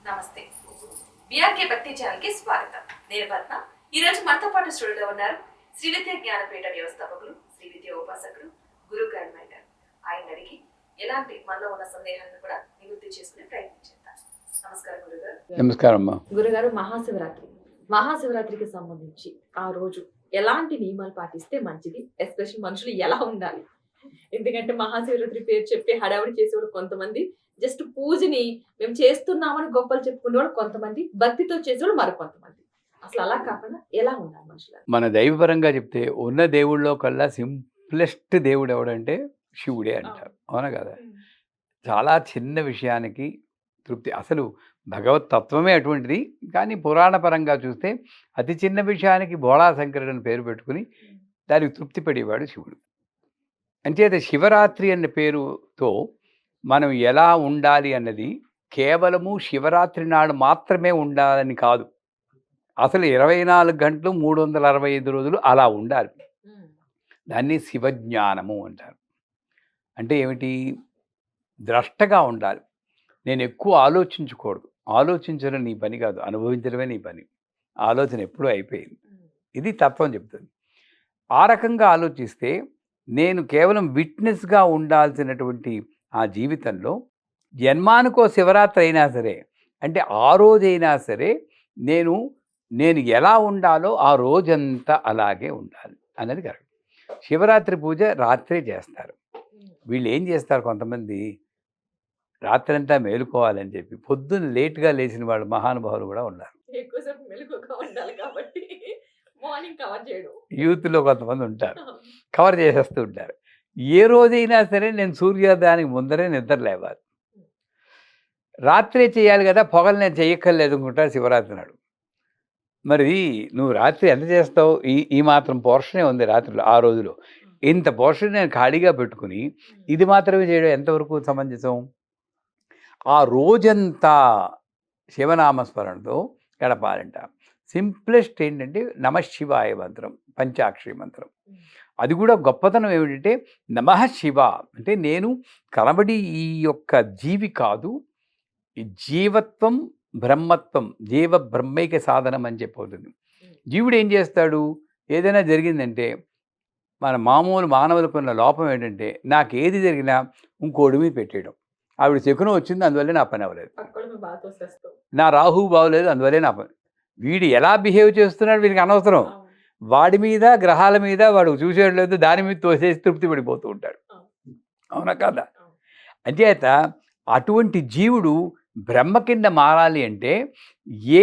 నమస్తే. బీఆర్కే భక్తి ఛానల్ కి స్వాగతం. నేను పద్మ. ఈ రోజు మనతో పాటు స్టూడియోలో ఉన్నారు శ్రీ విద్య జ్ఞానపీఠ వ్యవస్థాపకులు, శ్రీ విద్య ఉపాసకులు, గురు గారు. ఆయన అడిగి ఎలాంటి మనలో ఉన్న సందేహాలను కూడా నివృత్తి చేసుకునే ప్రయత్నం చేద్దాం. నమస్కారం గురుగారు. నమస్కారం అమ్మా. గురుగారు, మహాశివరాత్రికి సంబంధించి ఆ రోజు ఎలాంటి నియమాలు పాటిస్తే మంచిది? ఎస్పెషల్ మనుషులు ఎలా ఉండాలి? ఎందుకంటే మహాశివరాత్రి పేరు చెప్పి హడావుడి చేసేవాడు కొంతమంది, జస్ట్ పూజని మేము చేస్తున్నామని గొప్పలు చెప్పుకునేవాడు కొంతమంది, భక్తితో చేసేవాడు మరికొంతమంది. అసలు అలా కాకుండా ఎలా ఉండాలి మనుషులు? మన దైవపరంగా చెప్తే ఉన్న దేవుళ్ళలో కల్లా సింప్లెస్ట్ దేవుడు ఎవడంటే శివుడే అంటారు. అవునా కదా? చాలా చిన్న విషయానికి తృప్తి. అసలు భగవత్ తత్వమే అటువంటిది. కానీ పురాణ పరంగా చూస్తే అతి చిన్న విషయానికి బోళాశంకరుడు అని పేరు పెట్టుకుని దానికి తృప్తి పడేవాడు శివుడు. అంచేత శివరాత్రి అనే పేరుతో మనం ఎలా ఉండాలి అన్నది కేవలము శివరాత్రి నాడు మాత్రమే ఉండాలని కాదు. అసలు 24 గంటలు 365 రోజులు అలా ఉండాలి. దాన్ని శివజ్ఞానము అంటారు. అంటే ఏమిటి? ద్రష్టగా ఉండాలి. నేను ఎక్కువ ఆలోచించకూడదు. ఆలోచించడం నీ పని కాదు, అనుభవించడమే నీ పని. ఆలోచన ఎప్పుడూ అయిపోయింది. ఇది తత్వం చెప్తుంది. ఆ రకంగా ఆలోచిస్తే నేను కేవలం విట్నెస్గా ఉండాల్సినటువంటి ఆ జీవితంలో జన్మానికో శివరాత్రి అయినా సరే, అంటే ఆ రోజైనా సరే నేను ఎలా ఉండాలో ఆ రోజంతా అలాగే ఉండాలి అన్నది కరెక్ట్. శివరాత్రి పూజ రాత్రే చేస్తారు. వీళ్ళు ఏం చేస్తారు, కొంతమంది రాత్రంతా మేలుకోవాలని చెప్పి పొద్దున్న లేట్గా లేచిన వాళ్ళు మహానుభావులు కూడా ఉన్నారు. యూత్లో కొంతమంది ఉంటారు, కవర్ చేసేస్తూ ఉంటారు. ఏ రోజైనా సరే నేను సూర్యోదయానికి ముందరే నిద్ర లేవాలి. రాత్రే చేయాలి కదా, పొగలు నేను చెయ్యక్కర్లేదు అనుకుంటా శివరాత్రి నాడు. మరి నువ్వు రాత్రి ఎంత చేస్తావు? ఈ మాత్రం పోర్షనే ఉంది రాత్రిలో. ఆ రోజులో ఇంత పోర్షన్ నేను ఖాళీగా పెట్టుకుని ఇది మాత్రమే చేయడం ఎంతవరకు సమంజసం? ఆ రోజంతా శివనామస్మరణతో గడపాలంట. సింప్లెస్ట్ ఏంటంటే నమఃశివాయ మంత్రం, పంచాక్షరి మంత్రం. అది కూడా గొప్పతనం ఏమిటంటే నమః శివ అంటే నేను కనబడి ఈ యొక్క జీవి కాదు, ఈ జీవత్వం బ్రహ్మత్వం, జీవ బ్రహ్మైక సాధనం అని చెప్పవుతుంది. జీవుడు ఏం చేస్తాడు? ఏదైనా జరిగిందంటే మన మామూలు మానవులకు ఉన్న లోపం ఏంటంటే నాకు ఏది జరిగినా ఇంకోడి మీద పెట్టేయడం. ఆవిడ శకునం వచ్చింది అందువల్లే నా పని అవ్వలేదు, నా రాహు బాగోలేదు అందువల్లే నా పని. వీడు ఎలా బిహేవ్ చేస్తున్నాడు వీడికి అనవసరం. వాడి మీద గ్రహాల మీద వాడు చూసేయడం లేదు, దాని మీద తోసేసి తృప్తి పడిపోతూ ఉంటాడు. అవునా కదా? అంచేత అటువంటి జీవుడు బ్రహ్మ కింద మారాలి అంటే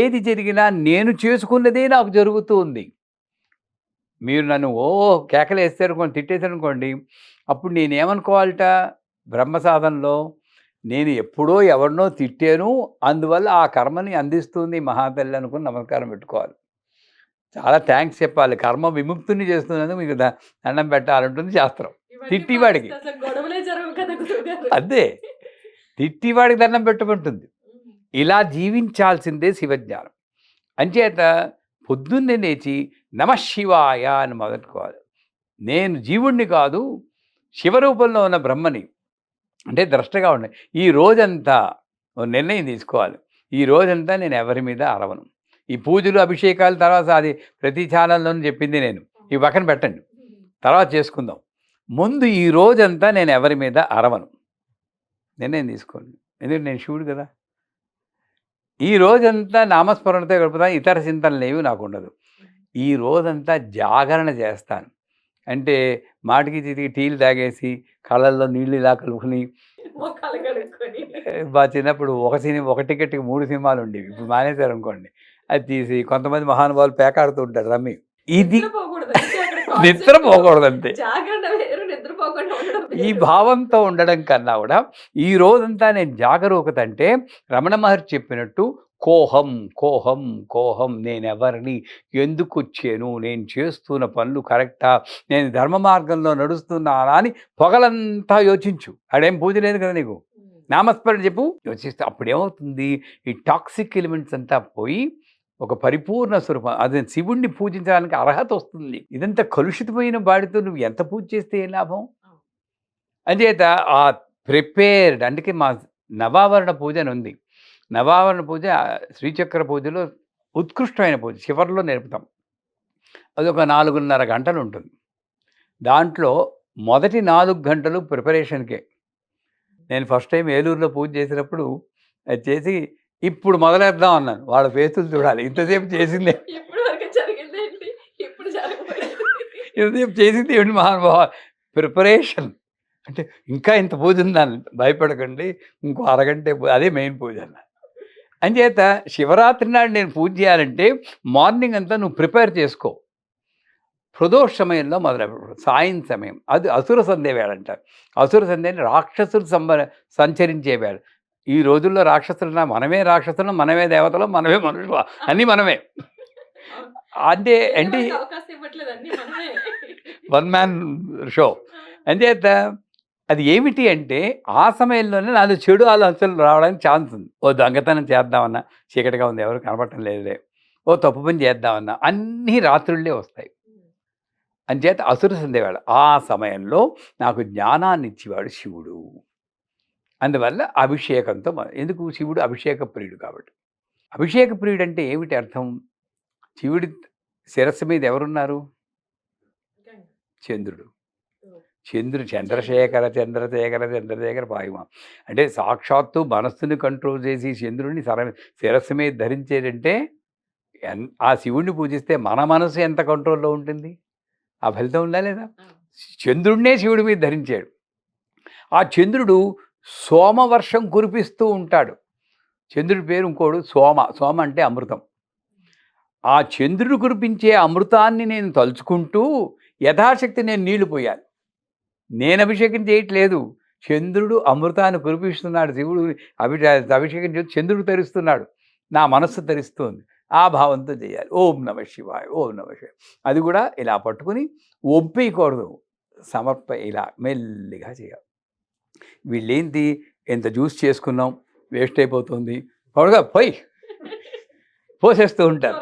ఏది జరిగినా నేను చేసుకున్నదే నాకు జరుగుతూ ఉంది. మీరు నన్ను కేకలేస్తారు కొన్ని తిట్టేశారు అనుకోండి, అప్పుడు నేనేమనుకోవాలట? బ్రహ్మ సాధనలో నేను ఎప్పుడో ఎవరినో తిట్టాను, అందువల్ల ఆ కర్మని అందిస్తుంది మహాతల్లి అనుకుని నమస్కారం పెట్టుకోవాలి. చాలా థ్యాంక్స్ చెప్పాలి. కర్మ విముక్తిని చేస్తున్నందుకు మీకు దండం పెట్టాలంటుంది శాస్త్రం. తిట్టివాడికి అదే, తిట్టివాడికి దండం పెట్టమంటుంది. ఇలా జీవించాల్సిందే శివజ్ఞానం. అంచేత పొద్దున్నే లేచి నమఃశివాయ అని మొదలుకోవాలి. నేను జీవుణ్ణి కాదు, శివరూపంలో ఉన్న బ్రహ్మని, అంటే ద్రష్టగా ఉండాలి. ఈ రోజంతా నిర్ణయం తీసుకోవాలి. ఈ రోజంతా నేను ఎవరి మీద అరవను. ఈ పూజలు అభిషేకాలు తర్వాత అది ప్రతి ఛానల్లోనూ చెప్పింది నేను. ఈ పక్కన పెట్టండి, తర్వాత చేసుకుందాం. ముందు ఈ రోజంతా నేను ఎవరి మీద అరవను నిర్ణయం తీసుకోండి. ఎందుకంటే నేను శివుడు కదా. ఈ రోజంతా నామస్మరణతో గడుపుతాను, ఇతర చింతనలు ఏవి నాకు ఉండదు. ఈ రోజంతా జాగరణ చేస్తాను. అంటే మాటికి చిటికి టీలు తాగేసి కళ్ళల్లో నీళ్ళు ఇలా కలుపుకుని, మా చిన్నప్పుడు ఒక టికెట్కి 3 సినిమాలు ఉండేవి. ఇప్పుడు మానేశారు అనుకోండి. అది తీసి కొంతమంది మహానుభావులు పేకాడుతూ ఉంటారు రమ్మి. ఇది నిద్రపోకూడదంతే. ఈ భావంతో ఉండడం కన్నా కూడా ఈ రోజంతా నేను జాగరూకత అంటే రమణ మహర్షి చెప్పినట్టు కోహం కోహం కోహం, నేనెవరిని, ఎందుకు వచ్చాను, నేను చేస్తున్న పనులు కరెక్టా, నేను ధర్మ మార్గంలో నడుస్తున్నానా అని పొగలంతా యోచించు. ఆడేం పూజ లేదు కదా నీకు, నామస్మరణ చెప్పు, యోచిస్తే అప్పుడేమవుతుంది? ఈ టాక్సిక్ ఎలిమెంట్స్ అంతా పోయి ఒక పరిపూర్ణ స్వరూపం, అది శివుణ్ణి పూజించడానికి అర్హత వస్తుంది. ఇదంతా కలుషితమైన వాడితో నువ్వు ఎంత పూజ చేస్తే ఏం లాభం? అంచేత ఆ ప్రిపేర్డ్, అందుకే మా నవావరణ పూజ అని ఉంది. నవావరణ పూజ శ్రీచక్ర పూజలో ఉత్కృష్టమైన పూజ చివరిలో నేర్పుతాం. అదొక 4:30 గంటలు ఉంటుంది. దాంట్లో మొదటి 4 గంటలు ప్రిపరేషన్‌కే. నేను ఫస్ట్ టైమ్ ఏలూరులో పూజ చేసినప్పుడు అది చేసి, "ఇప్పుడు మొదలెద్దాం" అన్నాను. వాళ్ళ ఫేసులు చూడాలి. ఇంతసేపు చేసిందే ఇప్పటి వరకు జరిగిందేంటి? ఇప్పుడు జరగబోయేది. ఇంతసేపు చేసింది ఏమిటి మహానుభావ ప్రిపరేషన్. అంటే ఇంకా ఇంత పూజ ఉందని భయపడకండి. ఇంకో అరగంటే అదే మెయిన్ పూజ అన్న. అంచేత శివరాత్రి నాడు నేను పూజ చేయాలంటే మార్నింగ్ అంతా నువ్వు ప్రిపేర్ చేసుకో. ప్రదోష సమయంలో మొదలుపెట్టు. సాయం సమయం అది అసుర సంధ్య వేళ అంటారు. అసుర సంధ్య అంటే రాక్షసులు సంచరించే వేళ. ఈ రోజుల్లో రాక్షసులు మనమే రాక్షసులం, మనమే దేవతలం, మనమే మనుషులు అన్నీ మనమే. అంటే అంటే వేరే వాళ్ళకి అవకాశం ఇవ్వట్లేదు అన్నీ మనమే. One man show. అంచేత అది ఏమిటి అంటే ఆ సమయంలోనే నాలో చెడు ఆలోచనలు రావడానికి ఛాన్స్ ఉంది. ఓ దొంగతనం చేద్దామన్నా, చీకటిగా ఉంది ఎవరు కనపడటం లేదులే. ఓ తప్పు పని చేద్దామన్నా అన్నీ రాత్రుళ్ళే వస్తాయి. అంచేత అసుర సంధ్యవేళ ఆ సమయంలో నాకు జ్ఞానాన్ని ఇచ్చేవాడు శివుడు. అందువల్ల అభిషేకంతో ఎందుకు శివుడు అభిషేక ప్రియుడు కాబట్టి. అభిషేక ప్రియుడు అంటే ఏమిటి అర్థం? శివుడి శిరస్సు మీద ఎవరున్నారు? చంద్రుడు. చంద్రశేఖర చంద్రశేఖర చంద్రశేఖర పాయుమా. అంటే సాక్షాత్తు మనస్సుని కంట్రోల్ చేసి చంద్రుడిని శిరస్సు మీద ధరించేటంటే ఆ శివుడిని పూజిస్తే మన మనసు ఎంత కంట్రోల్‌లో ఉంటుంది? ఆ ఫలితం ఉందా లేదా? చంద్రుడినే శివుడి మీద ధరించాడు. ఆ చంద్రుడు సోమవర్షం కురిపిస్తూ ఉంటాడు. చంద్రుడి పేరు ఇంకోడు సోమ. సోమ అంటే అమృతం. ఆ చంద్రుడు కురిపించే అమృతాన్ని నేను తలుచుకుంటూ యథాశక్తి నేను నీళ్లు పోయాలి. నేను అభిషేకం చేయట్లేదు. చంద్రుడు అమృతాన్ని కురిపిస్తున్నాడు. శివుడు అభిషేకం చేసి చంద్రుడు తరిస్తున్నాడు. నా మనస్సు తరిస్తుంది. ఆ భావంతో చేయాలి. ఓం నమః శివాయ, ఓం నమః శివాయ. అది కూడా ఇలా పట్టుకుని ఒప్పేయకూడదు. ఇలా మెల్లిగా చేయాలి. వీళ్ళేంటి ఎంత జ్యూస్ చేసుకున్నాం వేస్ట్ అయిపోతుంది. త్వరగా పోయి పోసేస్తూ ఉంటారు.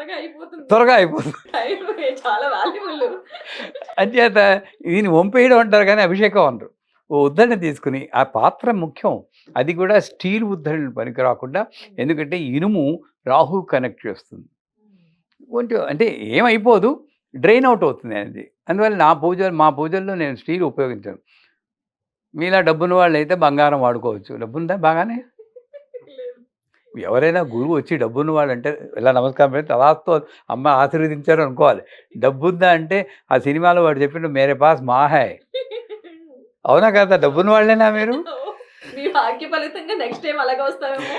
త్వరగా అయిపోతుంది. చాలా వాల్యుబుల్. అంచేత దీన్ని వంపేయడం అంటారు కానీ అభిషేకం అనరు. ఓ ఉద్ధరణ తీసుకుని ఆ పాత్ర ముఖ్యం. అది కూడా స్టీల్ ఉద్ధరణలు పనికి రాకుండా, ఎందుకంటే ఇనుము రాహు కనెక్ట్ చేస్తుంది. కొంచెం అంటే ఏమైపోదు, డ్రైన్ అవుట్ అవుతుంది అనేది. అందువల్ల మా పూజల్లో నేను స్టీల్ ఉపయోగించాను. మీలా డబ్బున్న వాళ్ళు అయితే బంగారం వాడుకోవచ్చు. డబ్బుందా బాగానే? ఎవరైనా గురువు వచ్చి డబ్బున్న వాళ్ళంటే ఇలా నమస్కారం పెడితే తలాస్తో అమ్మ ఆశీర్వదించారు అనుకోవాలి. డబ్బుందా అంటే ఆ సినిమాలో వాడు చెప్పిన మేరే పాస్ మా హై. అవునా కదా? డబ్బున్న వాళ్ళేనా మీరు? మీ భాగ్య ఫలితంగా నెక్స్ట్ టైం అలాగే వస్తామేమో.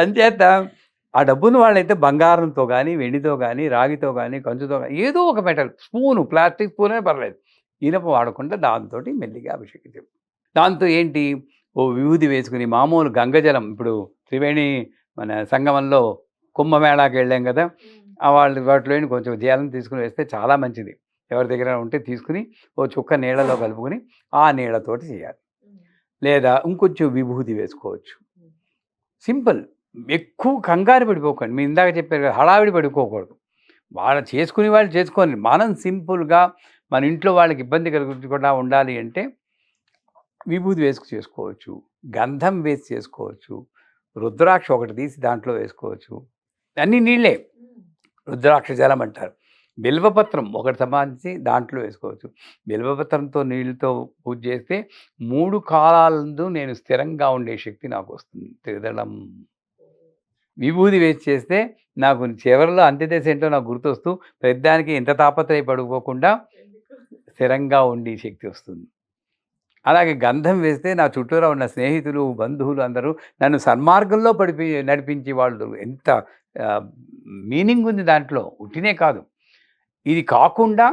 అంచేత ఆ డబ్బున్న వాళ్ళైతే బంగారంతో కానీ, వెండితో కానీ, రాగితో కానీ, కంచుతో కానీ ఏదో ఒక మెటల్ స్పూను, ప్లాస్టిక్ స్పూనే పర్లేదు. ఇనప వాడకుండా దాంతోటి మెల్లిగా అభిషేకించాం. దాంతో ఏంటి ఓ విభూది వేసుకుని మామూలు గంగజలం ఇప్పుడు త్రివేణి మన సంగమంలో కుంభమేళాకి వెళ్ళాం కదా, వాటిలోని కొంచెం జలం తీసుకుని వేస్తే చాలా మంచిది. ఎవరి దగ్గర ఉంటే తీసుకుని ఓ చుక్క నీళ్ళలో కలుపుకొని ఆ నీళ్ళతోటి చేయాలి. లేదా ఇంకొంచెం విభూది వేసుకోవచ్చు. సింపుల్. ఎక్కువ కంగారు పడిపోకండి. మీరు ఇందాక చెప్పారు కదా, హడావిడి పడిపోకూడదు. వాళ్ళు చేసుకునే వాళ్ళు చేసుకోండి. మనం సింపుల్గా మన ఇంట్లో వాళ్ళకి ఇబ్బంది కలగకుండా ఉండాలి అంటే విభూది వేసుకు చేసుకోవచ్చు, గంధం వేసి చేసుకోవచ్చు, రుద్రాక్ష ఒకటి తీసి దాంట్లో వేసుకోవచ్చు. అన్నీ నీళ్ళే, రుద్రాక్ష జలం అంటారు. బిల్వపత్రం ఒకటి సంపాదించి దాంట్లో వేసుకోవచ్చు. బిల్వపత్రంతో నీళ్ళతో పూజ చేస్తే 3 కాలాలందు నేను స్థిరంగా ఉండే శక్తి నాకు వస్తుంది. త్రిదళం. విభూది వేసి చేస్తే నాకు చివరిలో అంత్యదశ ఏంటో నాకు గుర్తొస్తూ పెద్దానికి ఎంత తాపత్రయపడిపోకుండా స్థిరంగా ఉండే శక్తి వస్తుంది. అలాగే గంధం వేస్తే నా చుట్టూరా ఉన్న స్నేహితులు, బంధువులు అందరూ నన్ను సన్మార్గంలో నడిపించే వాళ్ళు. ఎంత మీనింగ్ ఉంది దాంట్లో, ఉట్టినే కాదు. ఇది కాకుండా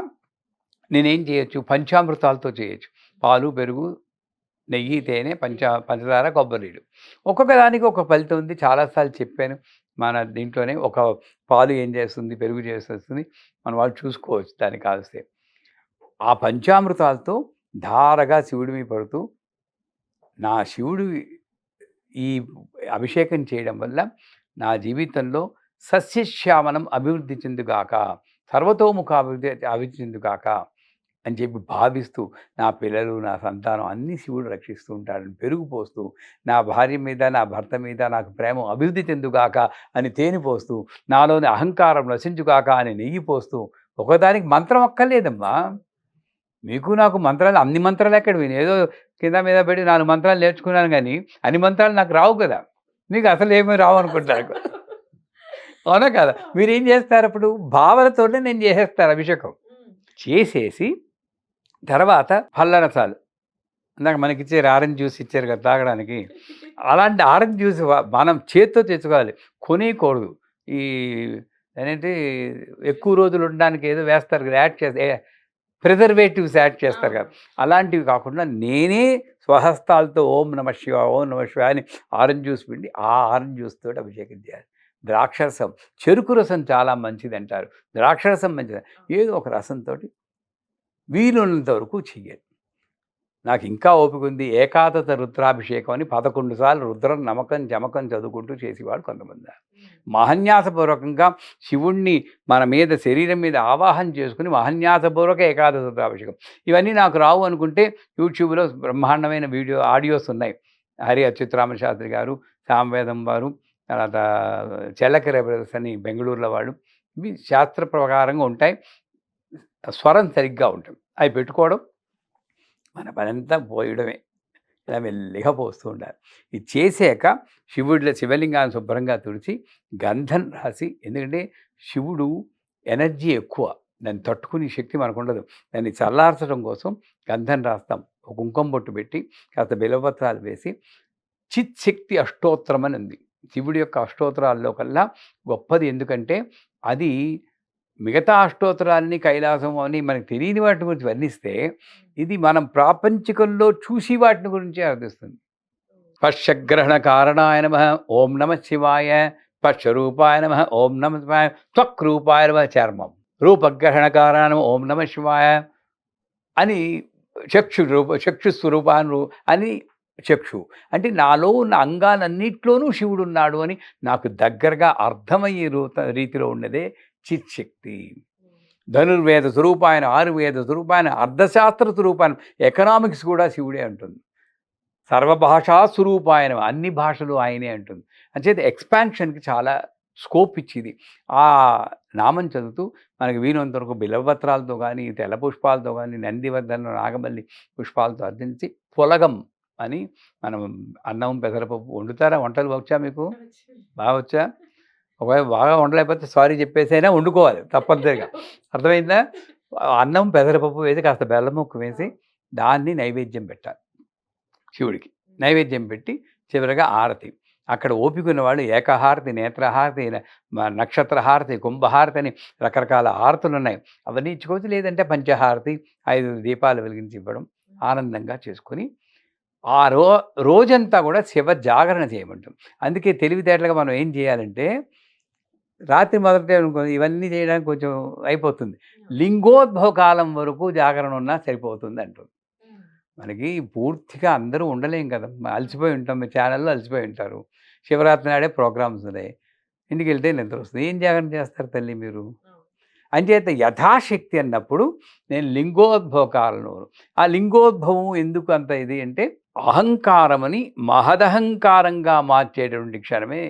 నేనేం చేయొచ్చు, పంచామృతాలతో చేయొచ్చు. పాలు, పెరుగు, నెయ్యి, తేనె, పంచదార, కొబ్బరి నీళ్ళు. ఒక్కొక్క దానికి ఒక ఫలితం ఉంది. చాలాసార్లు చెప్పాను. మన దీంట్లోనే ఒక పాలు ఏం చేస్తుంది, పెరుగు చేస్తుంది, మన వాళ్ళు చూసుకోవచ్చు దాన్ని కాల్స్తే. ఆ పంచామృతాలతో ధారగా శివుడి మీద పడుతూ నా శివుడు ఈ అభిషేకం చేయడం వల్ల నా జీవితంలో సస్యశ్యామనం అభివృద్ధి చెందుగాక, సర్వతోముఖ అభివృద్ధి చెందుగాక అని చెప్పి భావిస్తూ నా పిల్లలు నా సంతానం అన్నీ శివుడు రక్షిస్తూ ఉంటాడని పెరుగు పోస్తూ నా భార్య మీద నా భర్త మీద నాకు ప్రేమ అభివృద్ధి చెందుగాక అని తేనె పోస్తూ నాలోని అహంకారం నశించుగాక అని నెయ్యి పోస్తూ ఒకదానికి మంత్రం అక్కర్లేదమ్మా. మీకు నాకు మంత్రాలు అన్ని మంత్రాలు ఎక్కడ విని ఏదో కింద మీద పెట్టి 4 మంత్రాలు నేర్చుకున్నాను కానీ అన్ని మంత్రాలు నాకు రావు కదా. మీకు అసలు ఏమీ రావు అనుకుంటారు. అవునా కదా. మీరేం చేస్తారు అప్పుడు భావనతోనే నేను చేసేస్తారు అభిషేకం చేసేసి తర్వాత పళ్ళరసాలు ఇందాక మనకిచ్చారు ఆరెంజ్ జ్యూస్ ఇచ్చారు కదా తాగడానికి. అలాంటి ఆరెంజ్ జ్యూస్ మనం చేత్తో తెచ్చుకోవాలి, కొనేయకూడదు. ఈ ఏంటంటే ఎక్కువ రోజులు ఉండడానికి ఏదో వేస్తారు కదా, యాడ్ చేస్తే ప్రిజర్వేటివ్స్ యాడ్ చేస్తారు కదా, అలాంటివి కాకుండా నేనే స్వహస్తాలతో ఓం నమ శివ ఓం నమ శివ అని ఆరెంజ్ జ్యూస్ పిండి ఆ ఆరెంజ్ జ్యూస్ తోటి అభిషేకం చేయాలి. ద్రాక్షరసం, చెరుకు రసం చాలా మంచిది అంటారు, ద్రాక్షరసం మంచిది. ఏదో ఒక రసంతో వీలున్నంత వరకు చెయ్యాలి. నాకు ఇంకా ఓపిక ఉంది. ఏకాదశ రుద్రాభిషేకం అని 11 సార్లు రుద్రం నమకం జమకం చదువుకుంటూ చేసేవాడు కొంతమంది. మహన్యాసపూర్వకంగా శివుణ్ణి మన మీద శరీరం మీద ఆవాహన చేసుకుని మహన్యాసపూర్వక ఏకాదశ రుద్రాభిషేకం. ఇవన్నీ నాకు రావు అనుకుంటే యూట్యూబ్లో బ్రహ్మాండమైన ఆడియోస్ ఉన్నాయి. హరి అచ్యుతరామ శాస్త్రి గారు, సామవేదం వారు, తర్వాత చెల్లకెర బ్రదర్స్ అని బెంగళూరులో వాడు. ఇవి శాస్త్ర ప్రకారంగా ఉంటాయి, స్వరం సరిగ్గా ఉంటుంది. అవి పెట్టుకోవడం, మన పనంతా పోయడమే. ఇలా మెల్లిగా పోస్తూ ఉండాలి. ఇది చేసాక శివలింగాన్ని శుభ్రంగా తుడిచి గంధం రాసి, ఎందుకంటే శివుడు ఎనర్జీ ఎక్కువ, దాన్ని తట్టుకునే శక్తి మనకు ఉండదు. దాన్ని చల్లార్చడం కోసం గంధం రాస్తాం. ఒక కుంకుమ బొట్టు పెట్టి కాస్త బిలవపత్రాలు వేసి చిత్ శక్తి అష్టోత్తరం అని ఉంది. శివుడి యొక్క అష్టోత్తరాల్లో కల్లా గొప్పది. ఎందుకంటే అది మిగతా అష్టోత్తరాలని కైలాసం అని మనకు తెలియని వాటి గురించి వర్ణిస్తే, ఇది మనం ప్రాపంచికంలో చూసి వాటిని గురించి అర్థిస్తుంది. స్పర్శగ్రహణ కారణాయ నమః ఓం నమ శివాయ, స్పర్శరూపాయ నమః ఓం నమ శివాయ, త్వక్రూపాయ నమః చర్మం, రూపగ్రహణ కారణం ఓం నమ శివాయ అని, చక్షుస్వరూపాను అని చక్షు అంటే నాలో ఉన్న అంగాలన్నిట్లోనూ శివుడు ఉన్నాడు అని నాకు దగ్గరగా అర్థమయ్యే రీతిలో ఉన్నదే చిత్శక్తి. ధనుర్వేద స్వరూపాయన, ఆయుర్వేద స్వరూపాయన, అర్థశాస్త్ర స్వరూపాయన, ఎకనామిక్స్ కూడా శివుడే అంటుంది. సర్వభాషా స్వరూపాయన, అన్ని భాషలు ఆయనే అంటుంది. అంచేత ఎక్స్పాన్షన్కి చాలా స్కోప్ ఇచ్చింది. ఆ నామం చదువుతూ మనకి వీనంత వరకు బిలవపత్రాలతో కానీ, తెల్ల పుష్పాలతో కానీ, నందివర్ధన నాగమల్లి పుష్పాలతో అర్జించి పొలగం అని మనం అన్నం పెసరపప్పు వండుతారా? వంటలు వచ్చా మీకు? బాగా వచ్చా? ఒకవేళ బాగా వండలేకపోతే సారీ చెప్పేసైనా వండుకోవాలి తప్పనిసరిగా. అర్థమైందా? అన్నం పెసరపప్పు వేసి కాస్త బెల్లం ముక్క వేసి దాన్ని నైవేద్యం పెట్టాలి శివుడికి. నైవేద్యం పెట్టి చివరిగా ఆరతి. అక్కడ ఓపిక ఉన్నవాళ్ళు ఏకహారతి, నేత్రహారతి, నక్షత్రహారతి, కుంభహారతి అని రకరకాల హారతులు ఉన్నాయి. అవన్నీ ఇచ్చుకోవచ్చు. లేదంటే పంచహారతి 5 దీపాలు వెలిగించి ఇవ్వడం ఆనందంగా చేసుకొని ఆ రోజంతా కూడా శివ జాగరణ చేయమంటాం. అందుకే తెలివితేటలుగా మనం ఏం చేయాలంటే, రాత్రి మొదటే ఇవన్నీ చేయడానికి కొంచెం అయిపోతుంది, లింగోద్భవ కాలం వరకు జాగరణ ఉన్నా సరిపోతుంది అంటుంది. మనకి పూర్తిగా అందరూ ఉండలేం కదా, అలసిపోయి ఉంటాం. మీ ఛానల్లో అలసిపోయి ఉంటారు. శివరాత్రి నాడే ప్రోగ్రామ్స్ ఉన్నాయి, ఇంటికి వెళ్తే నిద్ర వస్తుంది. ఏం జాగరణ చేస్తారు తల్లి మీరు? అంచేత యథాశక్తి అన్నప్పుడు నేను లింగోద్భవ కాలంలో, ఆ లింగోద్భవం ఎందుకు అంత ఇది అంటే, అహంకారమని మహదహంకారంగా మార్చేటువంటి క్షణమే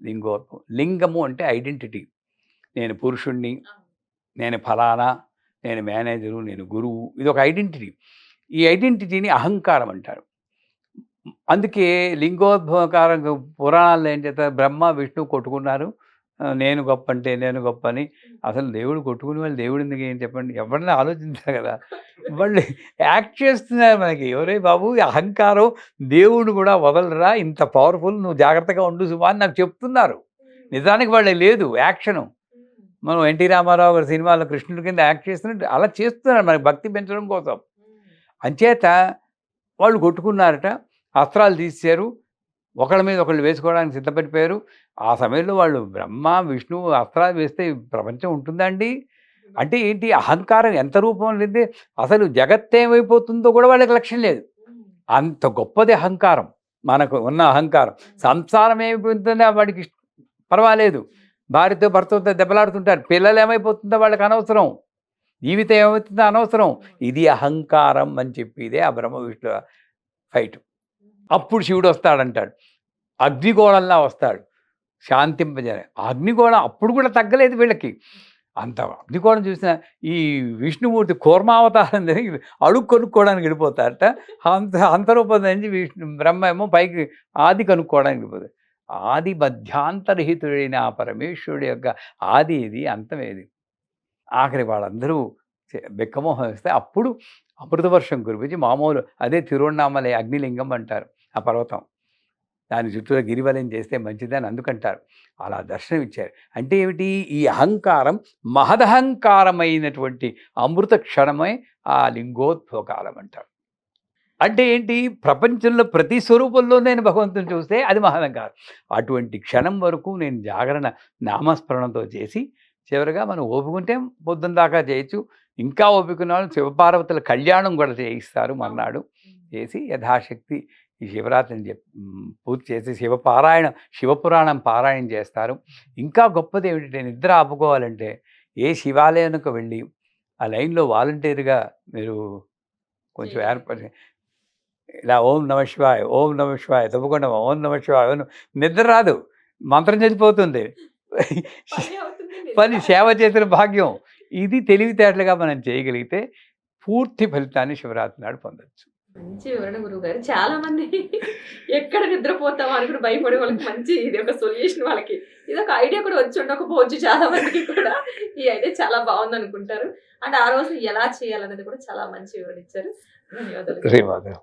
లింగోద్భవం. లింగము అంటే ఐడెంటిటీ. నేను పురుషుణ్ణి, నేను ఫలానా, నేను మేనేజరు, నేను గురువు, ఇది ఒక ఐడెంటిటీ. ఈ ఐడెంటిటీని అహంకారం అంటారు. అందుకే లింగోద్భవకారం పురాణాల్లో ఏం చేస్తారు, బ్రహ్మ విష్ణు కొట్టుకున్నారు, నేను గొప్ప అంటే నేను గొప్ప అని. అసలు దేవుడు కొట్టుకునే వాళ్ళు దేవుడు ఎందుకు ఏం చెప్పండి? ఎవరిని ఆలోచించారు కదా, వాళ్ళు యాక్ట్ చేస్తున్నారు మనకి. ఎవరే బాబు అహంకారం, దేవుడు కూడా వదలరా, ఇంత పవర్ఫుల్, నువ్వు జాగ్రత్తగా ఉండు సుమా అని నాకు చెప్తున్నారు. నిజానికి వాళ్ళకి లేదు యాక్షను. మనం ఎన్టీ రామారావు గారి సినిమాలో కృష్ణుడి కింద యాక్ట్ చేస్తున్నట్టు అలా చేస్తున్నారు మనకి భక్తి పెంచడం కోసం. అంచేత వాళ్ళు కొట్టుకున్నారట, అస్త్రాలు తీశారు, ఒకళ్ళ మీద ఒకళ్ళు వేసుకోవడానికి సిద్ధపడిపోయారు. ఆ సమయంలో వాళ్ళు బ్రహ్మ విష్ణువు అస్త్రాలు వేస్తే ప్రపంచం ఉంటుందండి? అంటే ఏంటి, అహంకారం ఎంత రూపం లేదే, అసలు జగత్ ఏమైపోతుందో కూడా వాళ్ళకి లక్ష్యం లేదు. అంత గొప్పది అహంకారం, మనకు ఉన్న అహంకారం. సంసారం ఏమైపోతుందో వాడికి పర్వాలేదు, భార్యతో భర్తతో దెబ్బలాడుతుంటారు, పిల్లలు ఏమైపోతుందో వాళ్ళకి అనవసరం. జీవితం ఏమవుతుందో అనవసరం, ఇది అహంకారం అని చెప్పి ఇదే ఆ బ్రహ్మ విష్ణు ఫైట్. అప్పుడు శివుడు వస్తాడంటాడు, అగ్నిగోళంలా వస్తాడు శాంతింపజేయ. అగ్నిగోళం అప్పుడు కూడా తగ్గలేదు వీళ్ళకి. అంత అగ్నిగోళం చూసిన ఈ విష్ణుమూర్తి కూర్మావతారం జరిగి అడుగు కొనుక్కోవడానికి వెళ్ళిపోతారట. అంతరూపం నుంచి బ్రహ్మ ఏమో పైకి ఆది కనుక్కోవడానికి వెళ్ళిపోతారు. ఆది మధ్యాంతరహితుడైన ఆ పరమేశ్వరుడి యొక్క ఆది ఇది, అంతమేది. ఆఖరి వాళ్ళందరూ బిక్కమోహం వేస్తే అప్పుడు అమృతవర్షం కురిపించి మామూలు అదే తిరువణామలై అగ్నిలింగం అంటారు ఆ పర్వతం. దాని చుట్టూరా గిరివలయం చేస్తే మంచిదని అందుకంటారు. అలా దర్శనం ఇచ్చారు. అంటే ఏమిటి, ఈ అహంకారం మహదహంకారమైనటువంటి అమృత క్షణమే ఆ లింగోద్భవకాలం అంటారు. అంటే ఏంటి, ప్రపంచంలో ప్రతి స్వరూపంలో నేను భగవంతుని చూస్తే అది మహదహంకారం. అటువంటి క్షణం వరకు నేను జాగరణ నామస్మరణతో చేసి చివరిగా మనం ఓపుకుంటే పొద్దున్న దాకా చేయొచ్చు. ఇంకా ఓపికన్న వాళ్ళు శివపార్వతుల కళ్యాణం కూడా చేయిస్తారు మర్నాడు. చేసి యథాశక్తి ఈ శివరాత్రిని పూర్తి చేసి శివపురాణం పారాయణం చేస్తారు. ఇంకా గొప్పది ఏమిటంటే, నిద్ర ఆపుకోవాలంటే ఏ శివాలయానికి వెళ్ళి ఆ లైన్లో వాలంటీర్గా మీరు కొంచెం ఏర్పడి ఇలా ఓం నమ శివాయ, ఓం నమ శివాయ, తప్పకుండా ఓం నమ శివాయ, నిద్ర రాదు, మంత్రం చనిపోతుంది, పని సేవ చేసిన భాగ్యం. ఇది తెలివితేటలుగా మనం చేయగలిగితే పూర్తి ఫలితాన్ని శివరాత్రి నాడు పొందొచ్చు. మంచి వివరణ గురువు గారు. చాలా మంది ఎక్కడ నిద్రపోతాం అని కూడా భయపడే వాళ్ళకి మంచి ఇది ఒక సొల్యూషన్. వాళ్ళకి ఇది ఒక ఐడియా కూడా వచ్చి ఉండకపోవచ్చు చాలా మందికి కూడా. ఈ ఐడియా చాలా బాగుంది అనుకుంటారు. అండ్ ఆ రోజు ఎలా చేయాలనేది కూడా చాలా మంచి వివరణ ఇచ్చారు. ధన్యవాదాలు. ధన్యవాదాలు.